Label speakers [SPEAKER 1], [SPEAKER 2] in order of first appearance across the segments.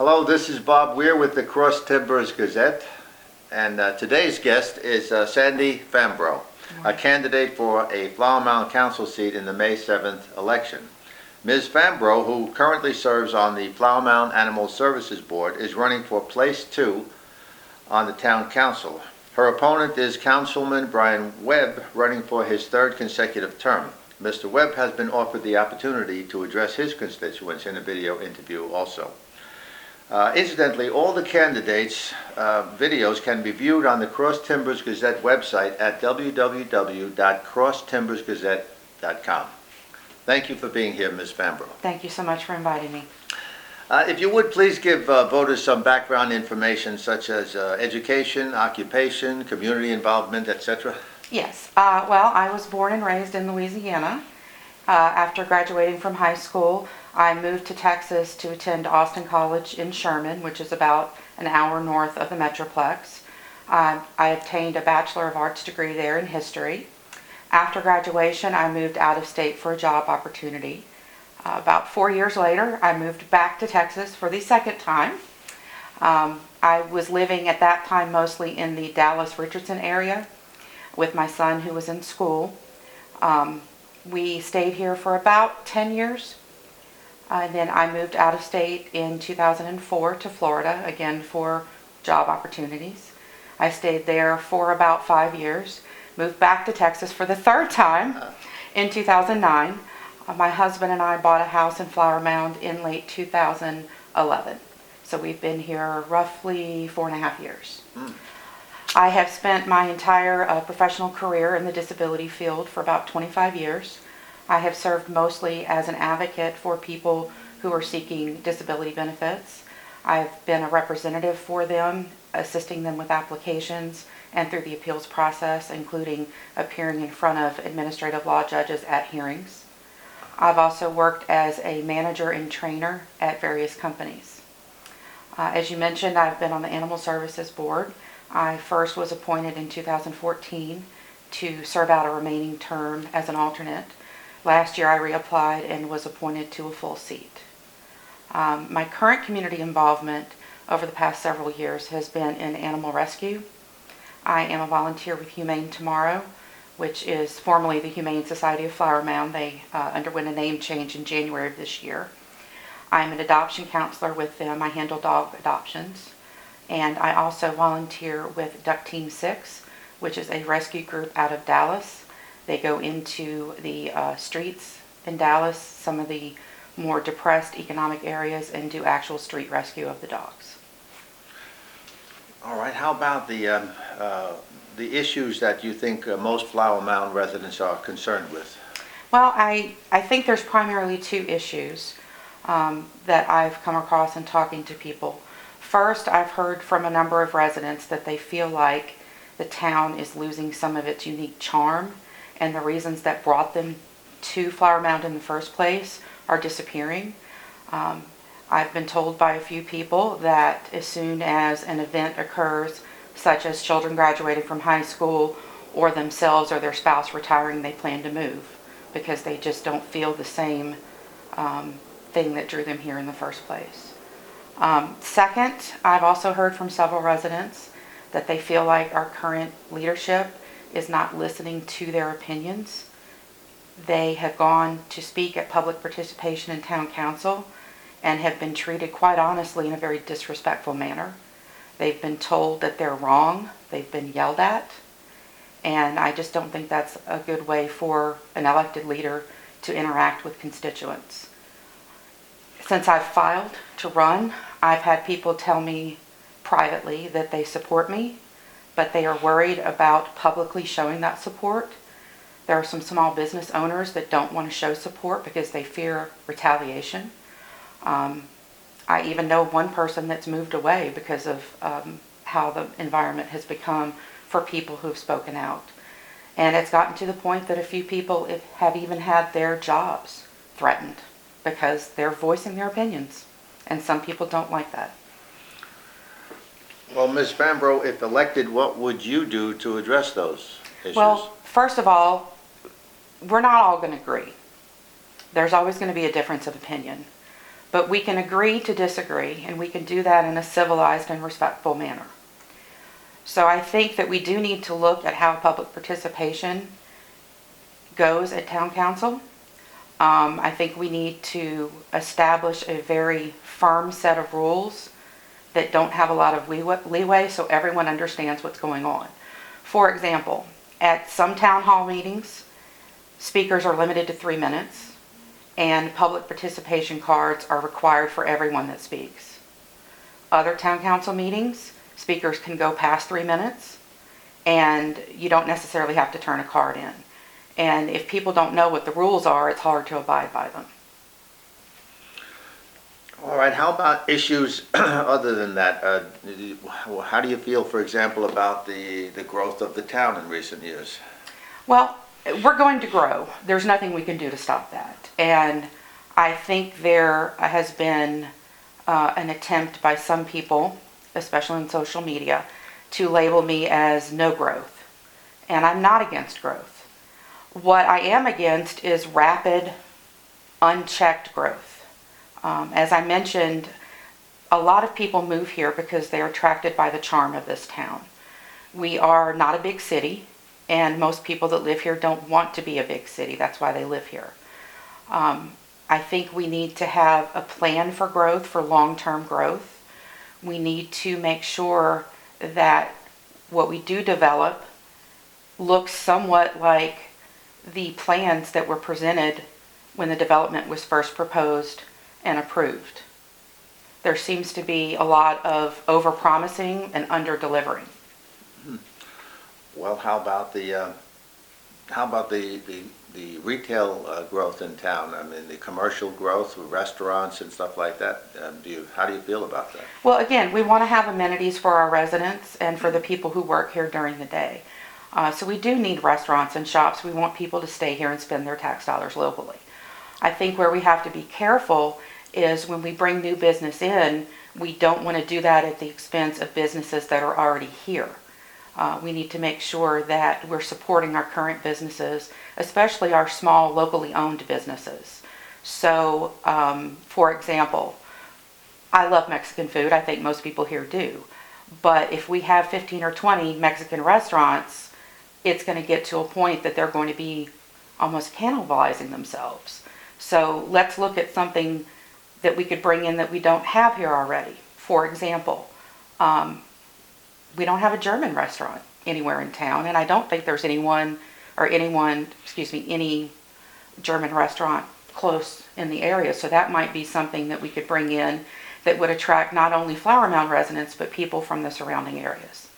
[SPEAKER 1] Hello, this is Bob Weir with the Cross Timbers Gazette, and today's guest is Sandy Fambrough, a candidate for a Flower Mound Council seat in the May 7th election. Ms. Fambrough, who currently serves on the Flower Mound Animal Services Board, is running for Place 2 on the Town Council. Her opponent is Councilman Brian Webb, running for his third consecutive term. Mr. Webb has been offered the opportunity to address his constituents in a video interview also. Incidentally, all the candidates' videos can be viewed on the Cross Timbers Gazette website at www.crosstimbersgazette.com. Thank you for being here, Ms. Fambrough.
[SPEAKER 2] Thank you so much for inviting me.
[SPEAKER 1] If you would please give voters some background information such as education, occupation, community involvement, etc.
[SPEAKER 2] Yes. Well, I was born and raised in Louisiana. After graduating from high school, I moved to Texas to attend Austin College in Sherman, which is about an hour north of the Metroplex. I obtained a Bachelor of Arts degree there in history. After graduation, I moved out of state for a job opportunity. About 4 years later, I moved back to Texas for the second time. I was living at that time mostly in the Dallas-Richardson area with my son who was in school. We stayed here for about 10 years. And then I moved out of state in 2004 to Florida, again for job opportunities. I stayed there for about 5 years, moved back to Texas for the third time in 2009. My husband and I bought a house in Flower Mound in late 2011. So we've been here roughly 4.5 years. I have spent my entire professional career in the disability field for about 25 years. I have served mostly as an advocate for people who are seeking disability benefits. I've been a representative for them, assisting them with applications and through the appeals process, including appearing in front of administrative law judges at hearings. I've also worked as a manager and trainer at various companies. As you mentioned, I've been on the Animal Services Board. I first was appointed in 2014 to serve out a remaining term as an alternate. Last year I reapplied and was appointed to a full seat. My current community involvement over the past several years has been in animal rescue. I am a volunteer with Humane Tomorrow, which is formerly the Humane Society of Flower Mound. They underwent a name change in January of this year. I'm an adoption counselor with them. I handle dog adoptions. And I also volunteer with Duck Team 6, which is a rescue group out of Dallas. They go into the streets in Dallas, some of the more depressed economic areas, and do actual street rescue of the dogs.
[SPEAKER 1] All right. How about the issues that you think most Flower Mound residents are concerned with?
[SPEAKER 2] Well, I think there's primarily two issues that I've come across in talking to people. First, I've heard from a number of residents that they feel like the town is losing some of its unique charm, and the reasons that brought them to Flower Mound in the first place are disappearing. I've been told by a few people that as soon as an event occurs, such as children graduating from high school or themselves or their spouse retiring, they plan to move because they just don't feel the same thing that drew them here in the first place. Second, I've also heard from several residents that they feel like our current leadership is not listening to their opinions. They have gone to speak at public participation in town council and have been treated quite honestly in a very disrespectful manner. They've been told that they're wrong, they've been yelled at, and I just don't think that's a good way for an elected leader to interact with constituents. Since I've filed to run, I've had people tell me privately that they support me, but they are worried about publicly showing that support. There are some small business owners that don't want to show support because they fear retaliation. I even know one person that's moved away because of how the environment has become for people who've spoken out. And it's gotten to the point that a few people have even had their jobs threatened because they're voicing their opinions, and some people don't like that.
[SPEAKER 1] Well, Ms. Fambrough, if elected, what would you do to address those issues?
[SPEAKER 2] Well, first of all, we're not all going to agree. There's always going to be a difference of opinion. But we can agree to disagree, and we can do that in a civilized and respectful manner. So I think that we do need to look at how public participation goes at town council. I think we need to establish a very firm set of rules that don't have a lot of leeway so everyone understands what's going on. For example, at some town hall meetings, speakers are limited to 3 minutes, and public participation cards are required for everyone that speaks. Other town council meetings, speakers can go past 3 minutes, and you don't necessarily have to turn a card in. And if people don't know what the rules are, it's hard to abide by them.
[SPEAKER 1] All right, how about issues other than that? How do you feel, for example, about the growth of the town in recent years?
[SPEAKER 2] Well, we're going to grow. There's nothing we can do to stop that. And I think there has been an attempt by some people, especially in social media, to label me as no growth. And I'm not against growth. What I am against is rapid, unchecked growth. As I mentioned, a lot of people move here because they're attracted by the charm of this town. We are not a big city, and most people that live here don't want to be a big city. That's why they live here. I think we need to have a plan for growth, for long-term growth. We need to make sure that what we do develop looks somewhat like the plans that were presented when the development was first proposed and approved. There seems to be a lot of over-promising and under-delivering.
[SPEAKER 1] Well, how about the retail growth in town? I mean, the commercial growth with restaurants and stuff like that. How do you feel about that?
[SPEAKER 2] Well, again, we want to have amenities for our residents and for the people who work here during the day. So we do need restaurants and shops. We want people to stay here and spend their tax dollars locally. I think where we have to be careful is when we bring new business in, we don't want to do that at the expense of businesses that are already here. We need to make sure that we're supporting our current businesses, especially our small locally owned businesses. So, for example, I love Mexican food. I think most people here do. But if we have 15 or 20 Mexican restaurants, it's going to get to a point that they're going to be almost cannibalizing themselves. So let's look at something that we could bring in that we don't have here already. For example, we don't have a German restaurant anywhere in town, and I don't think there's any German restaurant close in the area. So that might be something that we could bring in that would attract not only Flower Mound residents, but people from the surrounding areas.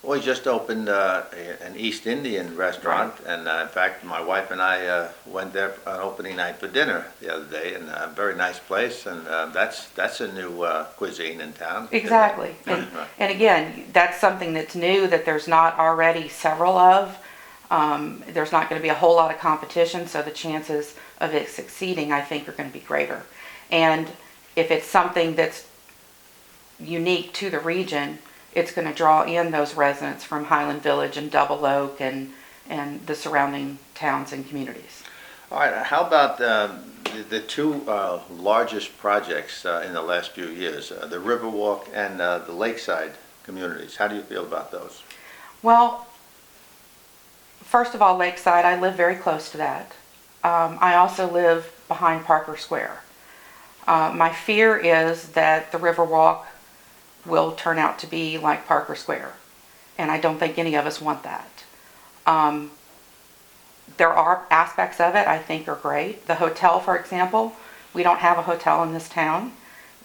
[SPEAKER 1] Well, we just opened an East Indian restaurant, and in fact, my wife and I went there on opening night for dinner the other day, and a very nice place, and that's a new cuisine in town.
[SPEAKER 2] Exactly, and again, that's something that's new that there's not already several of. There's not going to be a whole lot of competition, so the chances of it succeeding, I think, are going to be greater. And if it's something that's unique to the region, it's going to draw in those residents from Highland Village and Double Oak and the surrounding towns and communities.
[SPEAKER 1] All right, how about the two largest projects in the last few years, the Riverwalk and the Lakeside communities? How do you feel about those?
[SPEAKER 2] Well, first of all, Lakeside, I live very close to that. I also live behind Parker Square. My fear is that the Riverwalk will turn out to be like Parker Square, and I don't think any of us want that. There are aspects of it I think are great. The hotel, for example, we don't have a hotel in this town.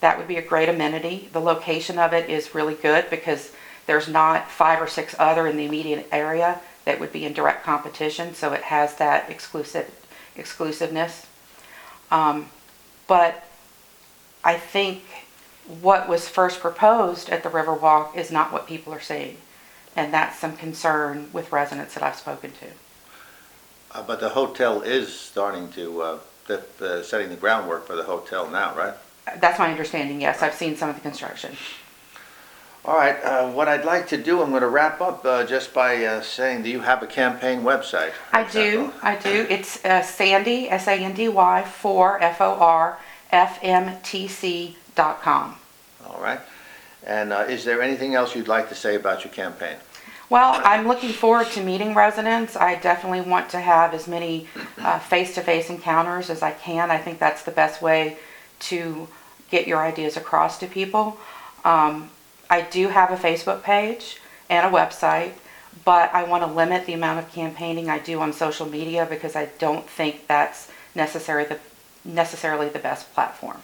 [SPEAKER 2] That would be a great amenity. The location of it is really good because there's not 5 or 6 other in the immediate area that would be in direct competition, so it has that exclusiveness. But I think what was first proposed at the Riverwalk is not what people are seeing, and that's some concern with residents that I've spoken to.
[SPEAKER 1] But the hotel is starting to, setting the groundwork for the hotel now, right?
[SPEAKER 2] That's my understanding, yes. I've seen some of the construction.
[SPEAKER 1] All right, what I'd like to do, I'm going to wrap up just by saying, do you have a campaign website?
[SPEAKER 2] I do. It's Sandy, SANDY, for FOR, fmtc.com.
[SPEAKER 1] All right. And is there anything else you'd like to say about your campaign?
[SPEAKER 2] Well, I'm looking forward to meeting residents. I definitely want to have as many face-to-face encounters as I can. I think that's the best way to get your ideas across to people. I do have a Facebook page and a website, but I want to limit the amount of campaigning I do on social media because I don't think that's necessarily the best platform.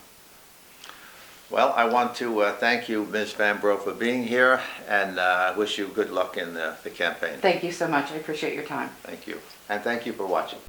[SPEAKER 1] Well, I want to thank you, Ms. Fambrough, for being here, and I wish you good luck in the campaign.
[SPEAKER 2] Thank you so much. I appreciate your time.
[SPEAKER 1] Thank you. And thank you for watching.